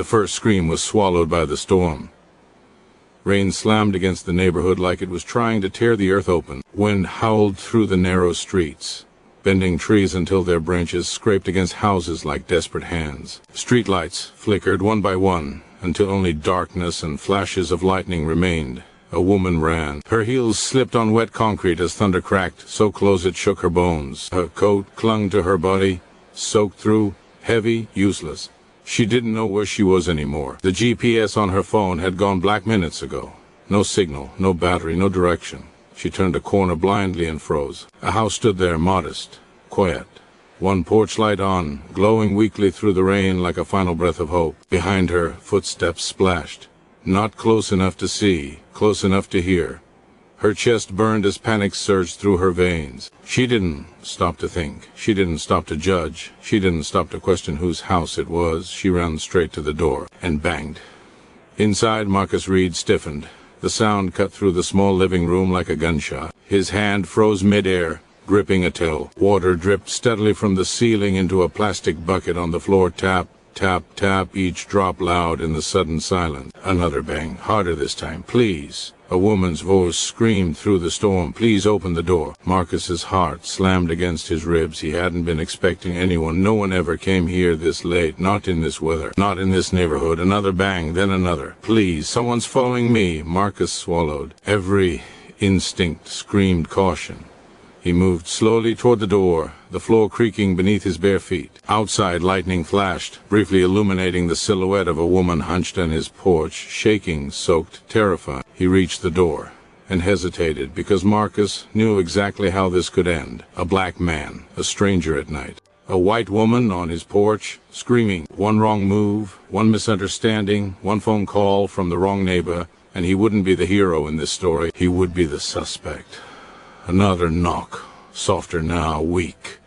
The first scream was swallowed by the storm. Rain slammed against the neighborhood like it was trying to tear the earth open. Wind howled through the narrow streets, bending trees until their branches scraped against houses like desperate hands. Streetlights flickered one by one, until only darkness and flashes of lightning remained. A woman ran. Her heels slipped on wet concrete as thunder cracked, so close it shook her bones. Her coat clung to her body, soaked through, heavy, useless. She didn't know where she was anymore. The GPS on her phone had gone black minutes ago. No signal, no battery, no direction. She turned a corner blindly and froze. A house stood there, modest, quiet. One porch light on, glowing weakly through the rain like a final breath of hope. Behind her, footsteps splashed. Not close enough to see, close enough to hear. Her chest burned as panic surged through her veins. She didn't stop to think. She didn't stop to judge. She didn't stop to question whose house it was. She ran straight to the door and banged. Inside, Marcus Reed stiffened. The sound cut through the small living room like a gunshot. His hand froze midair, gripping a till. Water dripped steadily from the ceiling into a plastic bucket on the floor. Tap, tap, tap, each drop loud in the sudden silence. Another bang, harder this time. Please. A woman's voice screamed through the storm. Please open the door. Marcus's heart slammed against his ribs. He hadn't been expecting anyone. No one ever came here this late. Not in this weather. Not in this neighborhood. Another bang, then another. Please, someone's following me. Marcus swallowed. Every instinct screamed caution. He moved slowly toward the door, the floor creaking beneath his bare feet. Outside, lightning flashed, briefly illuminating the silhouette of a woman hunched on his porch, shaking, soaked, terrified. He reached the door and hesitated because Marcus knew exactly how this could end. A black man, a stranger at night. A white woman on his porch, screaming. One wrong move, one misunderstanding, one phone call from the wrong neighbor, and he wouldn't be the hero in this story. He would be the suspect. Another knock, softer now, weak.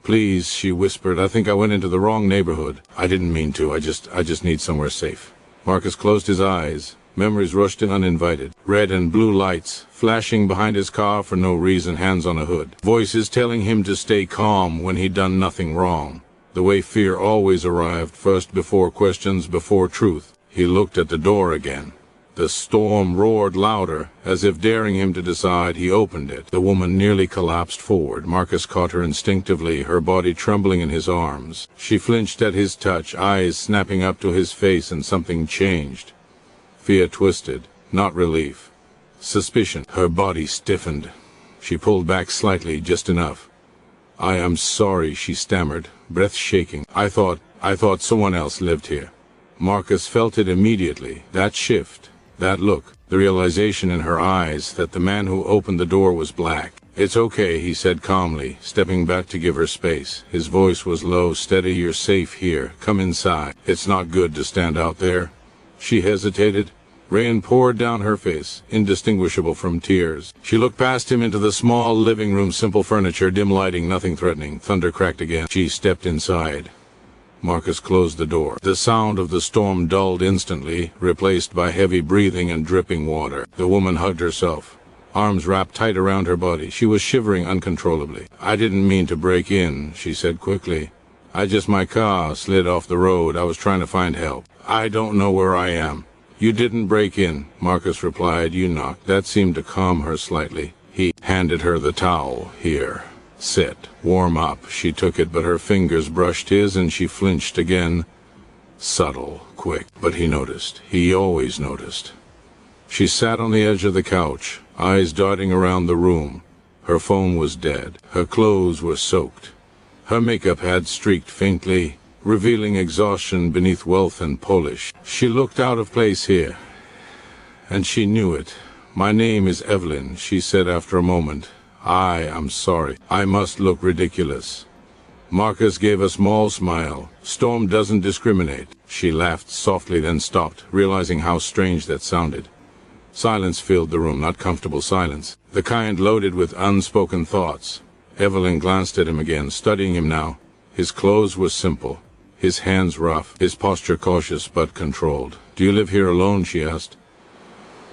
Please, she whispered, I think I went into the wrong neighborhood. I didn't mean to, I just need somewhere safe. Marcus closed his eyes. Memories rushed in uninvited. Red and blue lights, flashing behind his car for no reason, hands on a hood. Voices telling him to stay calm when he'd done nothing wrong. The way fear always arrived, first before questions, before truth. He looked at the door again. The storm roared louder, as if daring him to decide. He opened it. The woman nearly collapsed forward. Marcus caught her instinctively, her body trembling in his arms. She flinched at his touch, eyes snapping up to his face, and something changed. Fear twisted, not relief. Suspicion. Her body stiffened. She pulled back slightly, just enough. I am sorry, she stammered, breath shaking. I thought someone else lived here. Marcus felt it immediately, that shift. That look, the realization in her eyes that the man who opened the door was black. It's okay, he said calmly, stepping back to give her space. His voice was low, steady. You're safe here. Come inside. It's not good to stand out there. She hesitated. Rain poured down her face, indistinguishable from tears. She looked past him into the small living room, simple furniture, dim lighting, nothing threatening. Thunder cracked again. She stepped inside. Marcus closed the door. The sound of the storm dulled instantly, replaced by heavy breathing and dripping water. The woman hugged herself, arms wrapped tight around her body. She was shivering uncontrollably. I didn't mean to break in, she said quickly. My car slid off the road. I was trying to find help. I don't know where I am. You didn't break in, Marcus replied. You knocked. That seemed to calm her slightly. He handed her the towel. Here. Sit. Warm up. She took it, but her fingers brushed his and she flinched again. Subtle, quick, but he noticed. He always noticed. She sat on the edge of the couch, eyes darting around the room. Her phone was dead. Her clothes were soaked. Her makeup had streaked faintly, revealing exhaustion beneath wealth and polish. She looked out of place here, and she knew it. My name is Evelyn, she said after a moment. I am sorry. I must look ridiculous. Marcus gave a small smile. Storm doesn't discriminate. She laughed softly, then stopped, realizing how strange that sounded. Silence filled the room, not comfortable silence, the kind loaded with unspoken thoughts. Evelyn glanced at him again, studying him now. His clothes were simple, his hands rough, his posture cautious but controlled. Do you live here alone? She asked.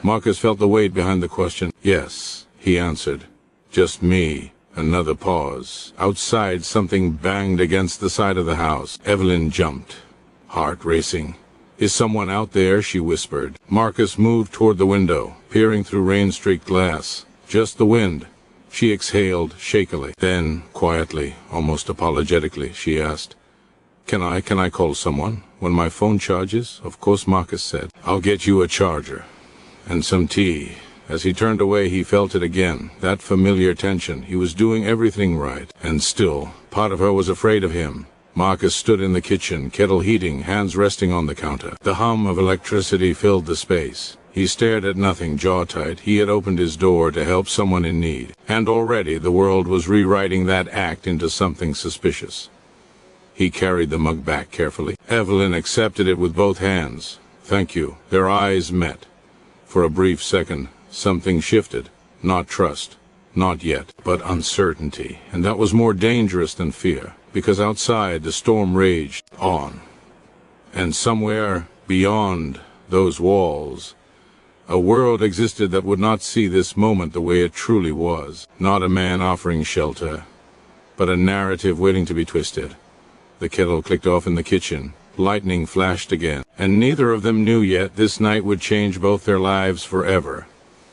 Marcus felt the weight behind the question. Yes, he answered. Just me. Another pause. Outside, something banged against the side of the house. Evelyn jumped, heart racing. Is someone out there? She whispered. Marcus moved toward the window, peering through rain-streaked glass. Just the wind. She exhaled shakily. Then, quietly, almost apologetically, she asked, Can I call someone? When my phone charges? Of course, Marcus said. I'll get you a charger. And some tea. As he turned away, he felt it again, that familiar tension. He was doing everything right. And still, part of her was afraid of him. Marcus stood in the kitchen, kettle heating, hands resting on the counter. The hum of electricity filled the space. He stared at nothing, jaw tight. He had opened his door to help someone in need. And already the world was rewriting that act into something suspicious. He carried the mug back carefully. Evelyn accepted it with both hands. Thank you. Their eyes met. For a brief second, something shifted. Not trust. Not yet. But uncertainty. And that was more dangerous than fear. Because outside the storm raged on. And somewhere beyond those walls, a world existed that would not see this moment the way it truly was. Not a man offering shelter, but a narrative waiting to be twisted. The kettle clicked off in the kitchen. Lightning flashed again. And neither of them knew yet this night would change both their lives forever.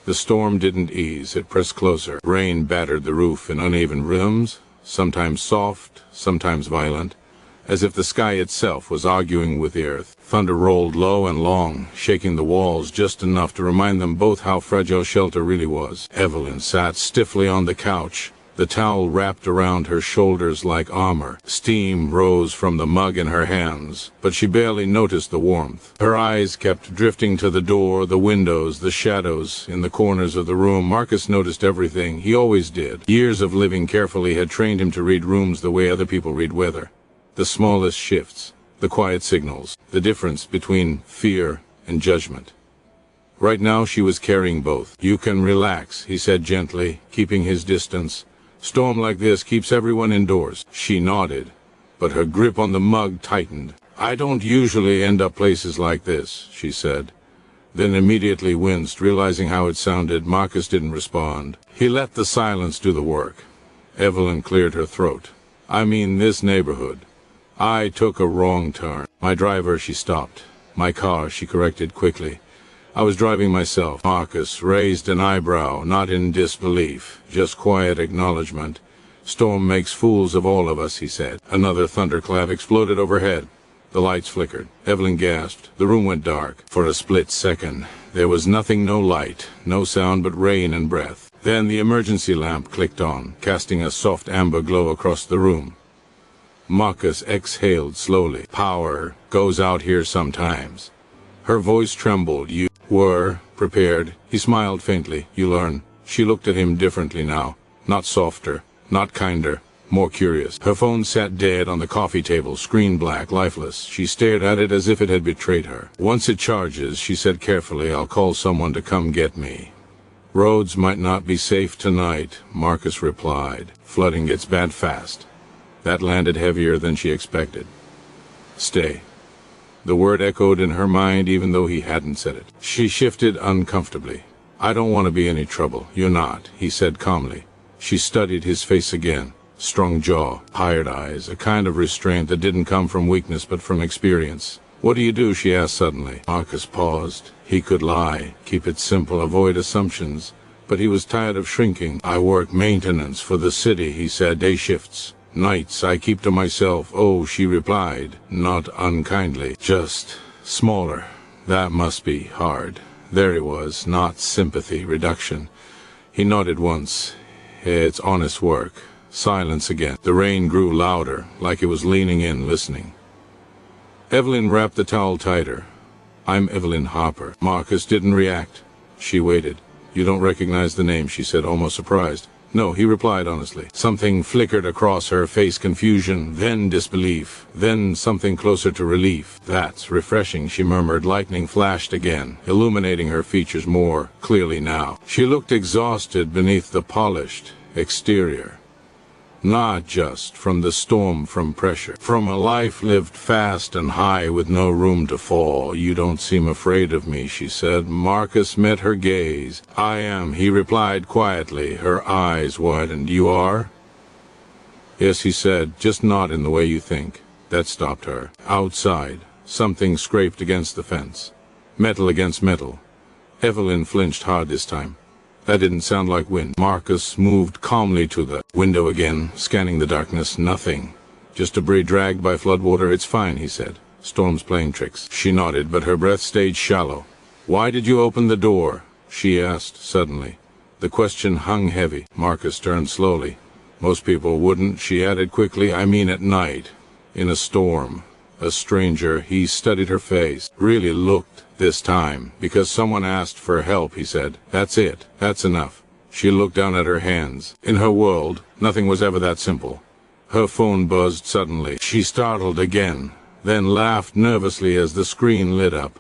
The storm didn't ease. It pressed closer. Rain battered the roof in uneven rhythms, sometimes soft, sometimes violent, as if the sky itself was arguing with the earth. Thunder rolled low and long, shaking the walls just enough to remind them both how fragile shelter really was. Evelyn sat stiffly on the couch, the towel wrapped around her shoulders like armor. Steam rose from the mug in her hands, but she barely noticed the warmth. Her eyes kept drifting to the door, the windows, the shadows in the corners of the room. Marcus noticed everything. He always did. Years of living carefully had trained him to read rooms the way other people read weather. The smallest shifts, the quiet signals, the difference between fear and judgment. Right now she was carrying both. You can relax, he said gently, keeping his distance. Storm like this keeps everyone indoors. She nodded, but her grip on the mug tightened. I don't usually end up places like this, she said. Then immediately winced, realizing how it sounded. Marcus didn't respond. He let the silence do the work. Evelyn cleared her throat. I mean this neighborhood. I took a wrong turn. My driver, she stopped. My car, she corrected quickly. I was driving myself. Marcus raised an eyebrow, not in disbelief, just quiet acknowledgement. Storm makes fools of all of us, he said. Another thunderclap exploded overhead. The lights flickered. Evelyn gasped. The room went dark. For a split second, there was nothing, no light, no sound but rain and breath. Then the emergency lamp clicked on, casting a soft amber glow across the room. Marcus exhaled slowly. Power goes out here sometimes. Her voice trembled. You were prepared. He smiled faintly. You learn. She looked at him differently now. Not softer, not kinder, more curious. Her phone sat dead on the coffee table, screen black, lifeless. She stared at it as if it had betrayed her. Once it charges, she said carefully, I'll call someone to come get me. Roads might not be safe tonight, Marcus replied. Flooding gets bad fast. That landed heavier than she expected. Stay. The word echoed in her mind even though he hadn't said it. She shifted uncomfortably. I don't want to be any trouble. You're not, he said calmly. She studied his face again. Strong jaw, tired eyes, a kind of restraint that didn't come from weakness but from experience. What do you do? She asked suddenly. Marcus paused. He could lie, keep it simple, avoid assumptions. But he was tired of shrinking. I work maintenance for the city, he said. Day shifts. Nights I keep to myself. Oh, she replied, not unkindly. Just smaller. That must be hard. There he was, not sympathy, reduction. He nodded once. It's honest work. Silence again. The rain grew louder, like it was leaning in, listening. Evelyn wrapped the towel tighter. I'm Evelyn Harper. Marcus didn't react. She waited. You don't recognize the name, she said, almost surprised. No, he replied honestly. Something flickered across her face, confusion, then disbelief, then something closer to relief. That's refreshing, she murmured. Lightning flashed again, illuminating her features more clearly now. She looked exhausted beneath the polished exterior. Not just from the storm, from pressure, from a life lived fast and high with no room to fall. You don't seem afraid of me, she said. Marcus met her gaze. I am, he replied quietly. Her eyes widened. You are? Yes, he said, just not in the way you think. That stopped her. Outside, Something scraped against the fence. Metal against metal. Evelyn flinched hard this time. That didn't sound like wind. Marcus moved calmly to the window again, scanning the darkness. Nothing. Just debris dragged by floodwater. It's fine, he said. Storm's playing tricks. She nodded, but her breath stayed shallow. Why did you open the door? She asked suddenly. The question hung heavy. Marcus turned slowly. Most people wouldn't, she added quickly. I mean at night. In a storm. A stranger. He studied her face. Really looked this time. Because someone asked for help, he said. That's it. That's enough. She looked down at her hands. In her world, nothing was ever that simple. Her phone buzzed suddenly. She startled again, then laughed nervously as the screen lit up.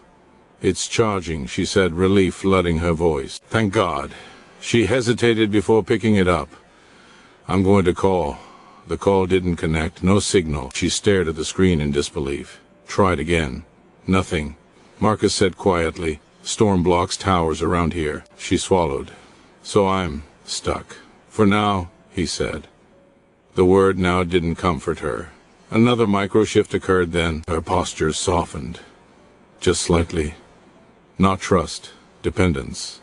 It's charging, she said, relief flooding her voice. Thank God. She hesitated before picking it up. I'm going to call. The call didn't connect. No signal. She stared at the screen in disbelief. Tried again. Nothing. Marcus said quietly, storm blocks towers around here. She swallowed. So I'm stuck. For now, he said. The word now didn't comfort her. Another micro-shift occurred then. Her posture softened. Just slightly. Not trust. Dependence.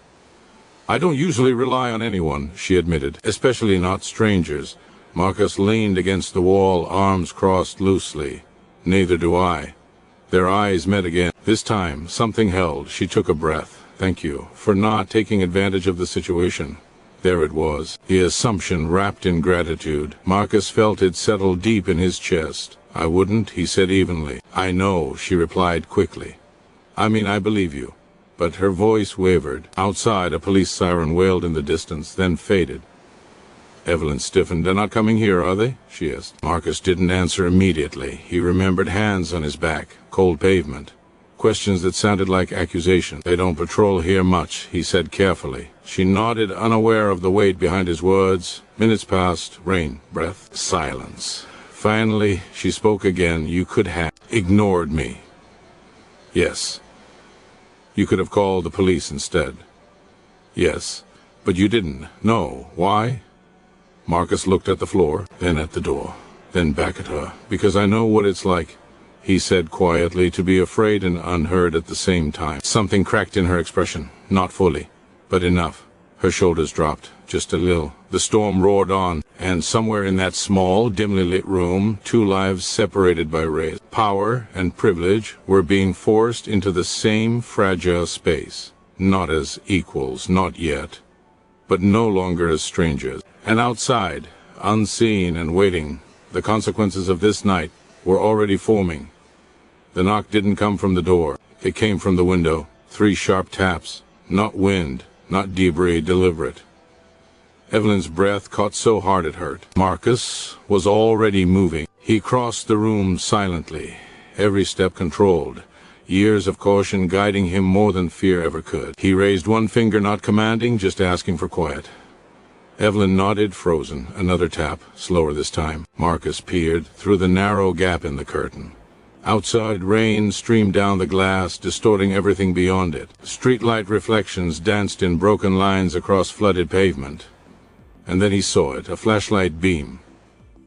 I don't usually rely on anyone, she admitted, especially not strangers. Marcus leaned against the wall, arms crossed loosely. Neither do I. Their eyes met again. This time, something held. She took a breath. Thank you for not taking advantage of the situation. There it was, the assumption wrapped in gratitude. Marcus felt it settle deep in his chest. I wouldn't, he said evenly. I know, she replied quickly. I mean, I believe you. But her voice wavered. Outside, a police siren wailed in the distance, then faded. Evelyn stiffened. They're not coming here, are they? She asked. Marcus didn't answer immediately. He remembered hands on his back, cold pavement. Questions that sounded like accusation. They don't patrol here much, he said carefully. She nodded, unaware of the weight behind his words. Minutes passed. Rain, breath, silence. Finally, she spoke again. You could have ignored me. Yes. You could have called the police instead. Yes, but you didn't. No. Why? Marcus looked at the floor, then at the door, then back at her. Because I know what it's like, he said quietly, to be afraid and unheard at the same time. Something cracked in her expression. Not fully, but enough. Her shoulders dropped, just a little. The storm roared on, and somewhere in that small, dimly lit room, two lives separated by rays, power and privilege, were being forced into the same fragile space. Not as equals, not yet, but no longer as strangers. And outside, unseen and waiting, the consequences of this night were already forming. The knock didn't come from the door. It came from the window. 3 sharp taps. Not wind, not debris, deliberate. Evelyn's breath caught so hard it hurt. Marcus was already moving. He crossed the room silently, every step controlled, years of caution guiding him more than fear ever could. He raised one finger, not commanding, just asking for quiet. Evelyn nodded, frozen. Another tap, slower this time. Marcus peered through the narrow gap in the curtain. Outside, rain streamed down the glass, distorting everything beyond it. Streetlight reflections danced in broken lines across flooded pavement. And then he saw it, a flashlight beam.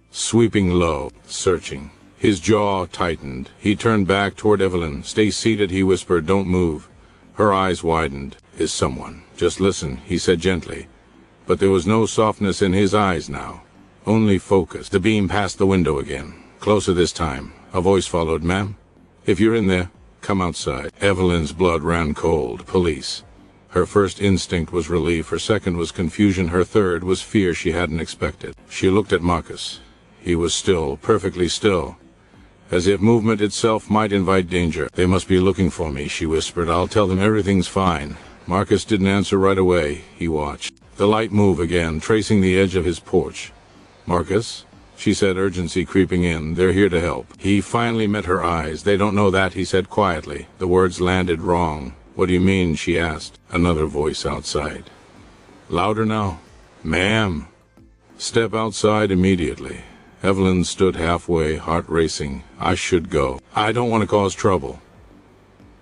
Sweeping low, searching. His jaw tightened. He turned back toward Evelyn. Stay seated, he whispered. Don't move. Her eyes widened. Is someone? Just listen, he said gently. But there was no softness in his eyes now. Only focus. The beam passed the window again. Closer this time. A voice followed. Ma'am? If you're in there, come outside. Evelyn's blood ran cold. Police. Her first instinct was relief. Her second was confusion. Her third was fear she hadn't expected. She looked at Marcus. He was still, perfectly still, as if movement itself might invite danger. They must be looking for me, she whispered. I'll tell them everything's fine. Marcus didn't answer right away. He watched. The light move again, tracing the edge of his porch. Marcus, she said, urgency creeping in. They're here to help. He finally met her eyes. They don't know that, he said quietly. The words landed wrong. What do you mean, she asked. Another voice outside. Louder now. Ma'am. Step outside immediately. Evelyn stood halfway, heart racing. I should go. I don't want to cause trouble.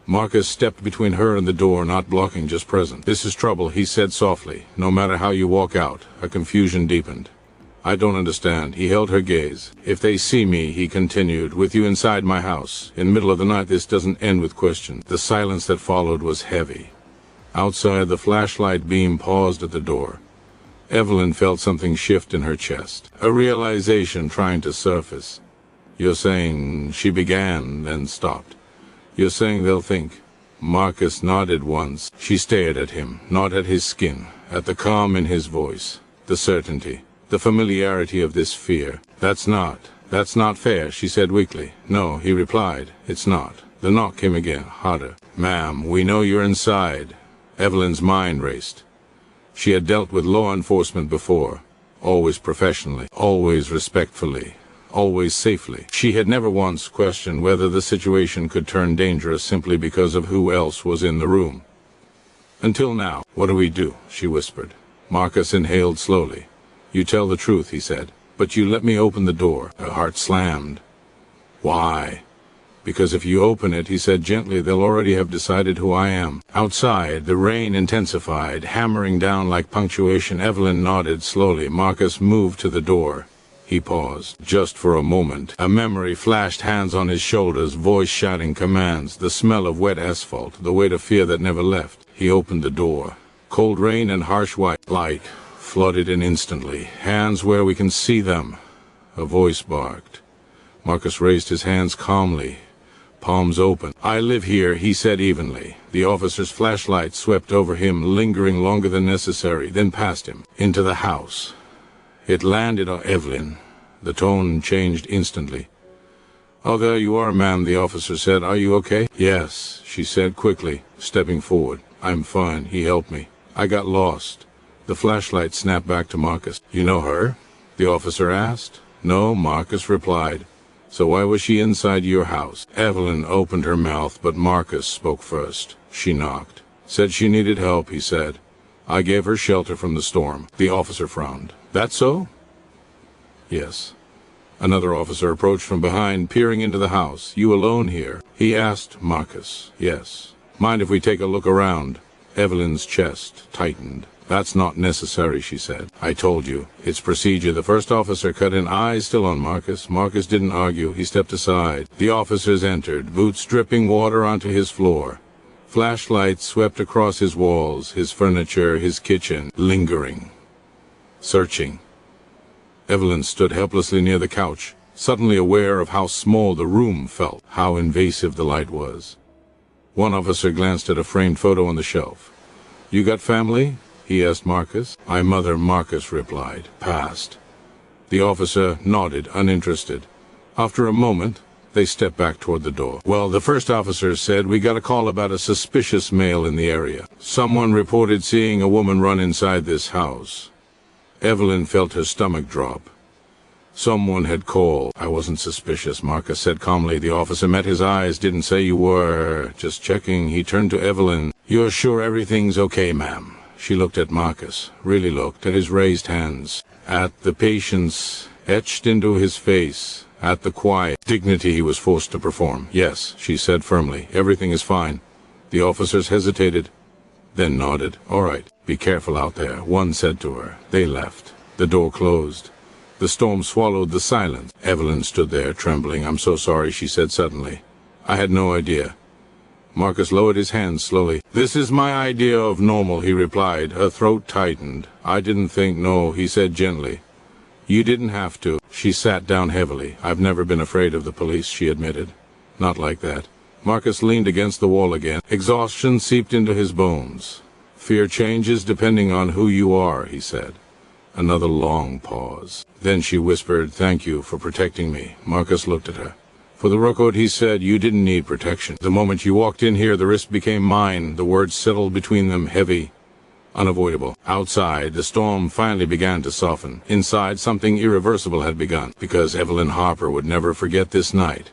Marcus stepped between her and the door, not blocking, just present. This is trouble, he said softly. No matter how you walk out. Her confusion deepened. I don't understand. He held her gaze. If they see me, he continued, with you inside my house, in the middle of the night, this doesn't end with questions. The silence that followed was heavy. Outside, the flashlight beam paused at the door. Evelyn felt something shift in her chest. A realization trying to surface. You're saying, she began, then stopped. You're saying they'll think. Marcus nodded once. She stared at him, not at his skin, at the calm in his voice, the certainty, the familiarity of this fear. That's not fair, she said weakly. No, he replied, it's not. The knock came again, harder. Ma'am, we know you're inside. Evelyn's mind raced. She had dealt with law enforcement before, always professionally, always respectfully, always safely. She had never once questioned whether the situation could turn dangerous simply because of who else was in the room. Until now. What do we do? She whispered. Marcus inhaled slowly. You tell the truth, he said, but you let me open the door. Her heart slammed. Why? Because if you open it, he said gently, they'll already have decided who I am. Outside, the rain intensified, hammering down like punctuation. Evelyn nodded slowly. Marcus moved to the door. He paused, just for a moment. A memory flashed, hands on his shoulders, voice shouting commands, the smell of wet asphalt, the weight of fear that never left. He opened the door. Cold rain and harsh white light flooded in instantly. Hands where we can see them. A voice barked. Marcus raised his hands calmly, palms open. I live here, he said evenly. The officer's flashlight swept over him, lingering longer than necessary, then past him, into the house. It landed on Evelyn. The tone changed instantly. Oh, there you are, ma'am, the officer said. Are you okay? Yes, she said quickly, stepping forward. I'm fine. He helped me. I got lost. The flashlight snapped back to Marcus. You know her? The officer asked. No, Marcus replied. So why was she inside your house? Evelyn opened her mouth, but Marcus spoke first. She knocked. Said she needed help, he said. I gave her shelter from the storm. The officer frowned. That so? Yes. Another officer approached from behind, peering into the house. You alone here? He asked Marcus. Yes. Mind if we take a look around? Evelyn's chest tightened. That's not necessary, she said. I told you. It's procedure. The first officer cut in, eyes still on Marcus. Marcus didn't argue. He stepped aside. The officers entered, boots dripping water onto his floor. Flashlights swept across his walls, his furniture, his kitchen, lingering. Searching. Evelyn stood helplessly near the couch, suddenly aware of how small the room felt, how invasive the light was. One officer glanced at a framed photo on the shelf. You got family? He asked Marcus. My mother, Marcus replied. Passed. The officer nodded, uninterested. After a moment, they stepped back toward the door. Well, the first officer said, we got a call about a suspicious male in the area. Someone reported seeing a woman run inside this house. Evelyn felt her stomach drop. Someone had called. I wasn't suspicious, Marcus said calmly. The officer met his eyes, didn't say you were. Just checking. He turned to Evelyn. You're sure everything's okay, ma'am? She looked at Marcus, really looked at his raised hands, at the patience etched into his face, at the quiet dignity he was forced to perform. Yes, she said firmly. Everything is fine. The officers hesitated, then nodded. All right. Be careful out there, one said to her. They left. The door closed. The storm swallowed the silence. Evelyn stood there, trembling. I'm so sorry, she said suddenly. I had no idea. Marcus lowered his hands slowly. This is my idea of normal, he replied. Her throat tightened. I didn't think, no, he said gently. You didn't have to. She sat down heavily. I've never been afraid of the police, she admitted. Not like that. Marcus leaned against the wall again. Exhaustion seeped into his bones. Fear changes depending on who you are, he said. Another long pause. Then she whispered, thank you for protecting me. Marcus looked at her. For the record, he said, you didn't need protection. The moment you walked in here, the risk became mine. The words settled between them, heavy, unavoidable. Outside, the storm finally began to soften. Inside, something irreversible had begun, because Evelyn Harper would never forget this night.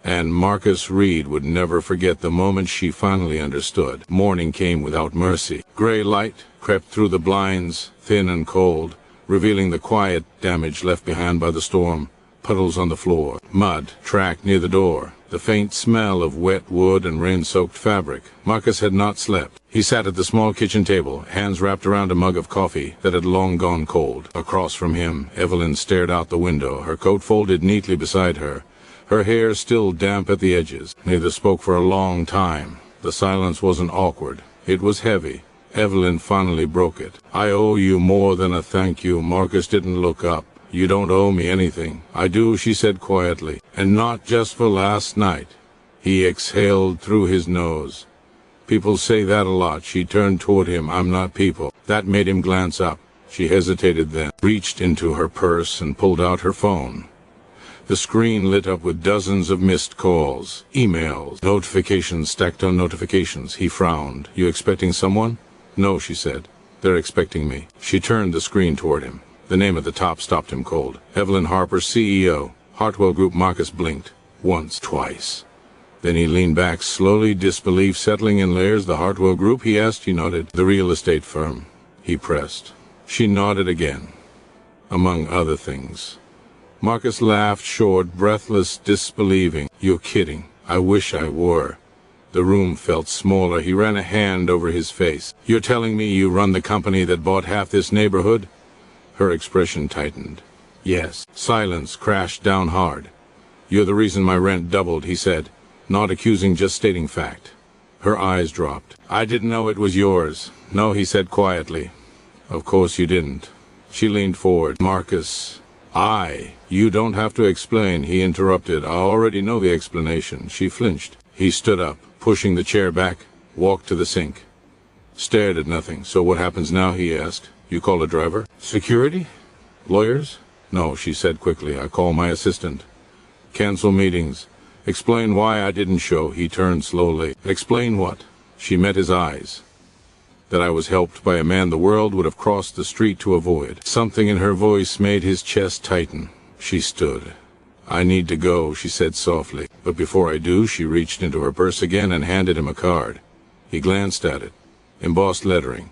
And Marcus Reed would never forget the moment she finally understood. Morning came without mercy. Gray light crept through the blinds, thin and cold, revealing the quiet damage left behind by the storm. Puddles on the floor, mud tracked near the door, the faint smell of wet wood and rain-soaked fabric. Marcus had not slept. He sat at the small kitchen table, hands wrapped around a mug of coffee that had long gone cold. Across from him, Evelyn stared out the window, her coat folded neatly beside her, her hair still damp at the edges. Neither spoke for a long time. The silence wasn't awkward. It was heavy. Evelyn finally broke it. "I owe you more than a thank you." Marcus didn't look up. "You don't owe me anything." "I do," she said quietly. "And not just for last night." He exhaled through his nose. "People say that a lot." She turned toward him. "I'm not people." That made him glance up. She hesitated, then reached into her purse and pulled out her phone. The screen lit up with dozens of missed calls, emails, notifications stacked on notifications. He frowned. "You expecting someone?" "No," she said. "They're expecting me." She turned the screen toward him. The name at the top stopped him cold. Evelyn Harper, CEO, Hartwell Group. Marcus blinked. Once, twice. Then he leaned back, slowly, disbelief settling in layers. "The Hartwell Group?" he asked. He nodded. "The real estate firm." He pressed. She nodded again. "Among other things." Marcus laughed, short, breathless, disbelieving. "You're kidding." "I wish I were." The room felt smaller. He ran a hand over his face. "You're telling me you run the company that bought half this neighborhood?" Her expression tightened. "Yes." Silence crashed down hard. "You're the reason my rent doubled," he said. Not accusing, just stating fact. Her eyes dropped. "I didn't know it was yours." "No," he said quietly. "Of course you didn't." She leaned forward. "Marcus, you don't have to explain," he interrupted. "I already know the explanation." She flinched. He stood up, pushing the chair back, walked to the sink. Stared at nothing. "So what happens now?" he asked. "You call a driver?" "Security? Lawyers?" "No," she said quickly. "I call my assistant. Cancel meetings. Explain why I didn't show." He turned slowly. "Explain what?" She met his eyes. "That I was helped by a man the world would have crossed the street to avoid." Something in her voice made his chest tighten. She stood. "I need to go," she said softly. "But before I do," she reached into her purse again and handed him a card. He glanced at it. Embossed lettering.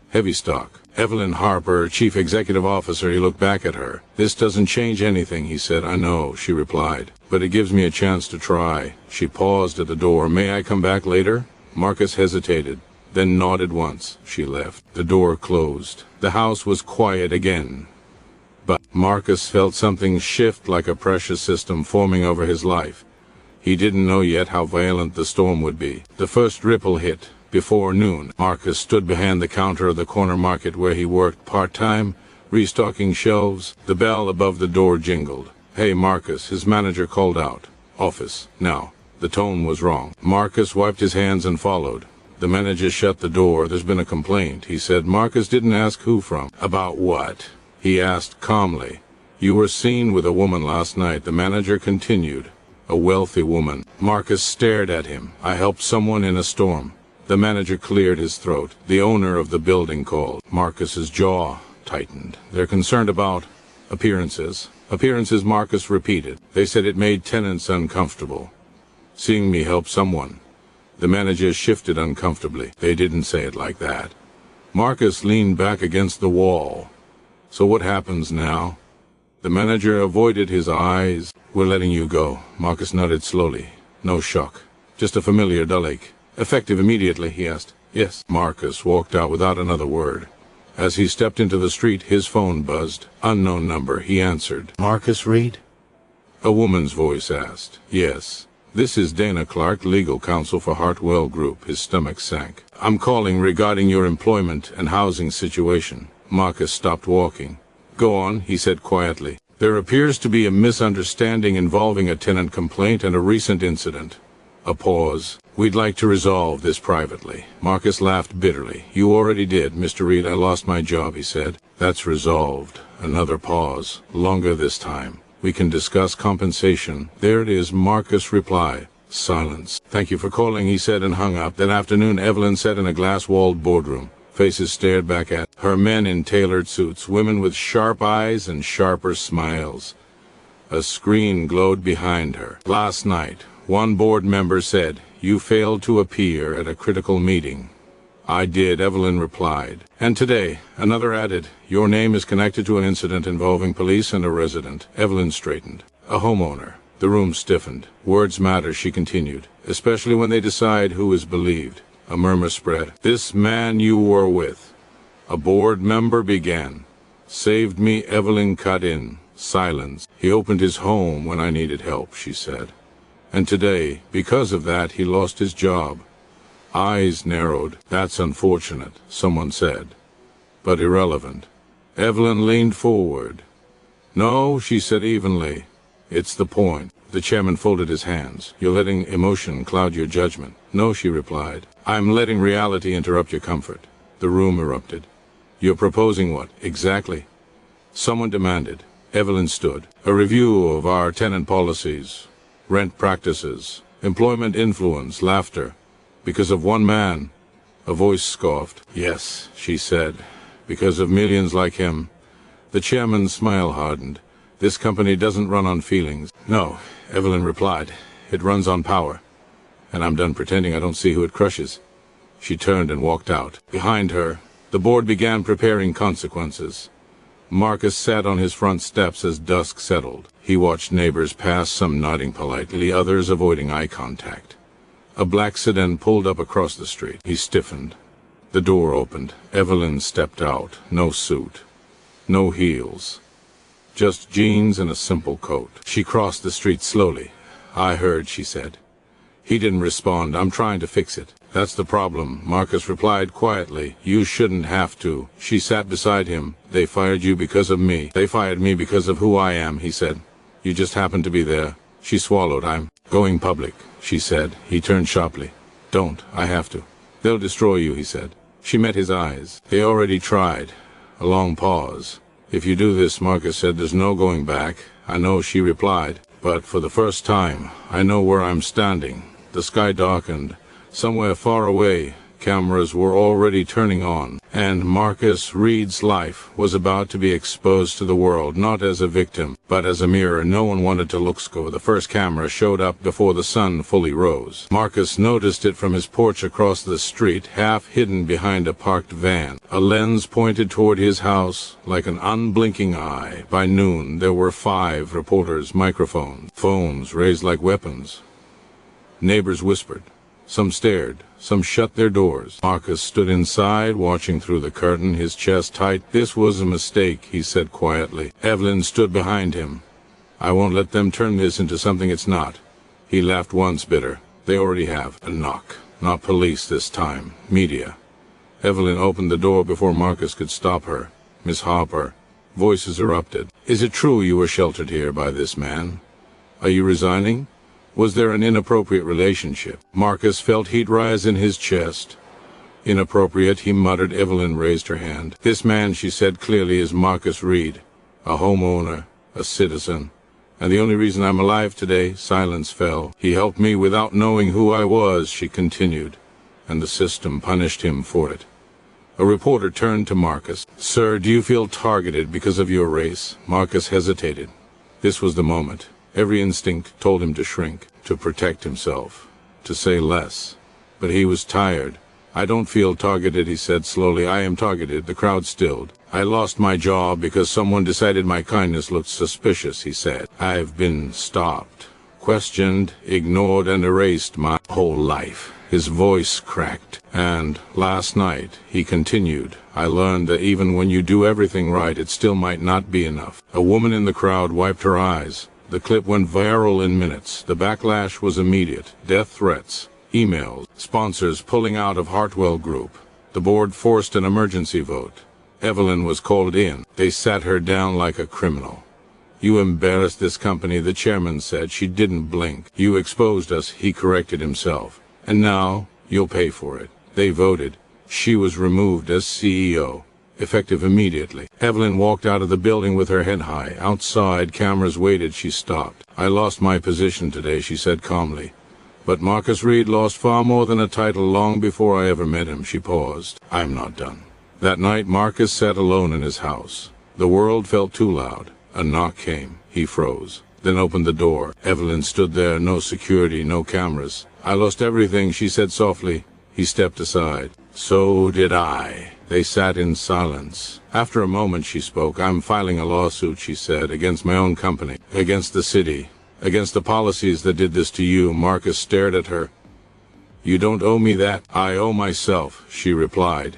Heavy stock. Evelyn Harper, Chief Executive Officer. He looked back at her. "This doesn't change anything," he said. "I know," she replied. "But it gives me a chance to try." She paused at the door. "May I come back later?" Marcus hesitated, then nodded once. She left. The door closed. The house was quiet again. But Marcus felt something shift, like a pressure system forming over his life. He didn't know yet how violent the storm would be. The first ripple hit. Before noon, Marcus stood behind the counter of the corner market where he worked part-time, restocking shelves. The bell above the door jingled. "Hey, Marcus," his manager called out. "Office, now." The tone was wrong. Marcus wiped his hands and followed. The manager shut the door. "There's been a complaint," he said. Marcus didn't ask who from. "About what?" he asked calmly. "You were seen with a woman last night," the manager continued. "A wealthy woman." Marcus stared at him. "I helped someone in a storm." The manager cleared his throat. "The owner of the building called." Marcus's jaw tightened. "They're concerned about appearances." "Appearances," Marcus repeated. "They said it made tenants uncomfortable. Seeing me help someone." The manager shifted uncomfortably. "They didn't say it like that." Marcus leaned back against the wall. "So what happens now?" The manager avoided his eyes. "We're letting you go." Marcus nodded slowly. No shock. Just a familiar dull ache. "Effective immediately?" he asked. "Yes." Marcus walked out without another word. As he stepped into the street, his phone buzzed. Unknown number. He answered. "Marcus Reed?" A woman's voice asked. "Yes. This is Dana Clark, legal counsel for Hartwell Group." His stomach sank. "I'm calling regarding your employment and housing situation." Marcus stopped walking. "Go on," he said quietly. "There appears to be a misunderstanding involving a tenant complaint and a recent incident." A pause. "We'd like to resolve this privately." Marcus laughed bitterly. "You already did, Mr. Reed. I lost my job," he said. "That's resolved." Another pause. Longer this time. "We can discuss compensation." "There it is," Marcus replied. Silence. "Thank you for calling," he said, and hung up. That afternoon, Evelyn sat in a glass-walled boardroom. Faces stared back at her, men in tailored suits, women with sharp eyes and sharper smiles. A screen glowed behind her. Last night, one board member said, "You failed to appear at a critical meeting." "I did," Evelyn replied. And today, another added, "Your name is connected to an incident involving police and a resident." Evelyn straightened. "A homeowner." The room stiffened. "Words matter," she continued, "especially when they decide who is believed." A murmur spread. "This man you were with," a board member began, "saved me." Evelyn cut in. Silence. "He opened his home when I needed help," she said. "And today, because of that, he lost his job." Eyes narrowed. "That's unfortunate," someone said, "but irrelevant." Evelyn leaned forward. "No," she said evenly. "It's the point." The chairman folded his hands. "You're letting emotion cloud your judgment." "No," she replied. "I'm letting reality interrupt your comfort." The room erupted. "You're proposing what, exactly?" Someone demanded. Evelyn stood. "A review of our tenant policies, rent practices, employment influence." Laughter. "Because of one man?" A voice scoffed. "Yes," she said, "because of millions like him." The chairman's smile hardened. "This company doesn't run on feelings." "No," Evelyn replied. "It runs on power. And I'm done pretending I don't see who it crushes." She turned and walked out. Behind her, the board began preparing consequences. Marcus sat on his front steps as dusk settled. He watched neighbors pass, some nodding politely, others avoiding eye contact. A black sedan pulled up across the street. He stiffened. The door opened. Evelyn stepped out. No suit. No heels. Just jeans and a simple coat. She crossed the street slowly. "I heard," she said. He didn't respond. "I'm trying to fix it." "That's the problem," Marcus replied quietly. "You shouldn't have to." She sat beside him. "They fired you because of me." "They fired me because of who I am," he said. "You just happened to be there." She swallowed. "I'm going public," she said. He turned sharply. "Don't. I have to." "They'll destroy you," he said. She met his eyes. "They already tried." A long pause. "If you do this," Marcus said, "there's no going back." "I know," she replied. "But for the first time, I know where I'm standing." The sky darkened. Somewhere far away, cameras were already turning on, and Marcus Reed's life was about to be exposed to the world, not as a victim, but as a mirror no one wanted to look through. The first camera showed up before the sun fully rose. Marcus noticed it from his porch across the street, half hidden behind a parked van. A lens pointed toward his house like an unblinking eye. By noon, there were 5 reporters, microphones, phones raised like weapons. Neighbors whispered. Some stared. Some shut their doors. Marcus stood inside, watching through the curtain, his chest tight. "This was a mistake," he said quietly. Evelyn stood behind him. "I won't let them turn this into something it's not." He laughed once, bitter. "They already have." A knock. Not police this time. Media. Evelyn opened the door before Marcus could stop her. "Miss Harper." Voices erupted. "Is it true you were sheltered here by this man? Are you resigning? Was there an inappropriate relationship?" Marcus felt heat rise in his chest. "Inappropriate," he muttered. Evelyn raised her hand. "This man," she said clearly, "is Marcus Reed, a homeowner, a citizen. And the only reason I'm alive today." Silence fell. "He helped me without knowing who I was," she continued, "and the system punished him for it." A reporter turned to Marcus. "Sir, do you feel targeted because of your race?" Marcus hesitated. This was the moment. Every instinct told him to shrink, to protect himself, to say less. But he was tired. "I don't feel targeted," he said slowly. "I am targeted." The crowd stilled. "I lost my job because someone decided my kindness looked suspicious," he said. "I've been stopped, questioned, ignored, and erased my whole life." His voice cracked. "And last night," he continued, "I learned that even when you do everything right, it still might not be enough." A woman in the crowd wiped her eyes. The clip went viral in minutes. The backlash was immediate. Death threats, emails, sponsors pulling out of Hartwell Group. The board forced an emergency vote. Evelyn was called in. They sat her down like a criminal. "You embarrassed this company," the chairman said. She didn't blink. "You exposed us," he corrected himself. "And now, you'll pay for it." They voted. She was removed as CEO. Effective immediately. Evelyn walked out of the building with her head high. Outside, cameras waited. She stopped. "I lost my position today," she said calmly. "But Marcus Reed lost far more than a title long before I ever met him." She paused. "I'm not done." That night, Marcus sat alone in his house. The world felt too loud. A knock came. He froze, then opened the door. Evelyn stood there, no security, no cameras. "I lost everything," she said softly. He stepped aside. "So did I." They sat in silence. After a moment she spoke. "I'm filing a lawsuit," she said, "against my own company, against the city, against the policies that did this to you." Marcus stared at her. You don't owe me that. I owe myself, she replied,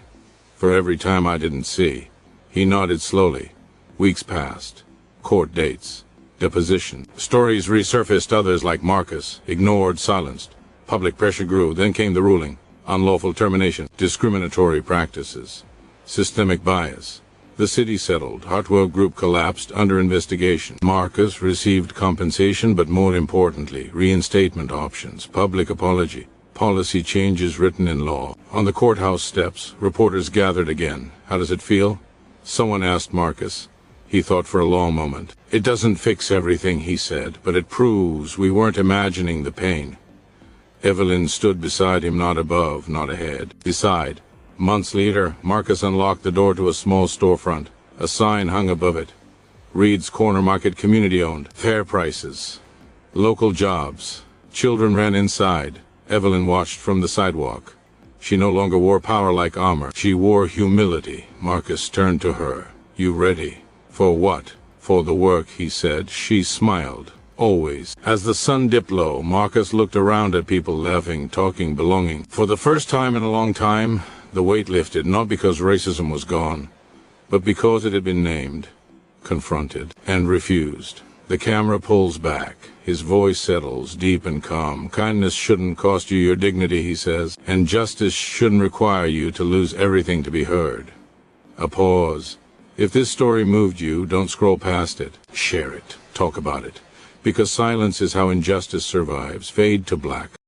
for every time I didn't see. He nodded slowly. Weeks passed. Court dates. Deposition. Stories resurfaced, others like Marcus, ignored, silenced. Public pressure grew, then came the ruling. Unlawful termination, discriminatory practices, systemic bias. The city settled. Hartwell Group collapsed under investigation. Marcus received compensation, but more importantly, reinstatement options, public apology, policy changes written in law. On the courthouse steps, reporters gathered again. How does it feel? Someone asked Marcus. He thought for a long moment. It doesn't fix everything, he said, but it proves we weren't imagining the pain. Evelyn stood beside him, not above, not ahead. Beside. Months later, Marcus unlocked the door to a small storefront. A sign hung above it. Reed's Corner Market, community-owned. Fair prices. Local jobs. Children ran inside. Evelyn watched from the sidewalk. She no longer wore power like armor. She wore humility. Marcus turned to her. You ready? For what? For the work, he said. She smiled. Always. As the sun dipped low, Marcus looked around at people laughing, talking, belonging. For the first time in a long time, the weight lifted, not because racism was gone, but because it had been named, confronted, and refused. The camera pulls back. His voice settles, deep and calm. Kindness shouldn't cost you your dignity, he says, and justice shouldn't require you to lose everything to be heard. A pause. If this story moved you, don't scroll past it. Share it. Talk about it. Because silence is how injustice survives. Fade to black.